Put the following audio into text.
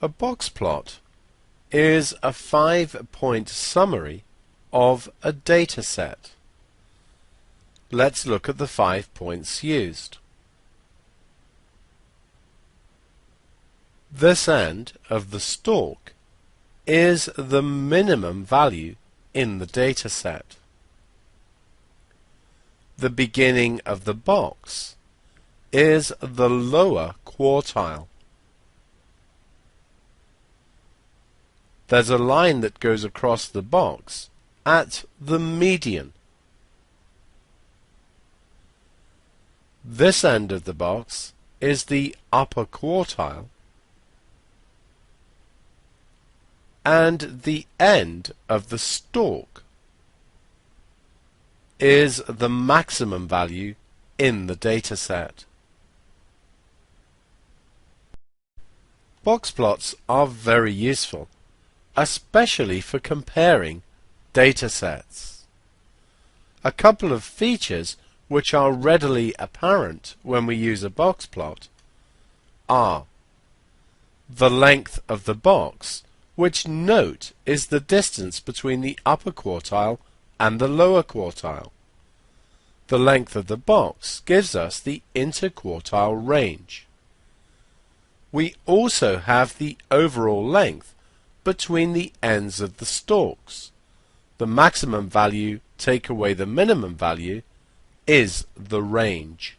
A box plot is a 5-point summary of a data set. Let's look at the 5 points used. This end of the stalk is the minimum value in the data set. The beginning of the box is the lower quartile. There's a line that goes across the box at the median. This end of the box is the upper quartile, and the end of the stalk is the maximum value in the data set. Box plots are very useful, especially for comparing data sets. A couple of features which are readily apparent when we use a box plot are the length of the box, which note is the distance between the upper quartile and the lower quartile. The length of the box gives us the interquartile range. We also have the overall length between the ends of the stalks. The maximum value take away the minimum value is the range.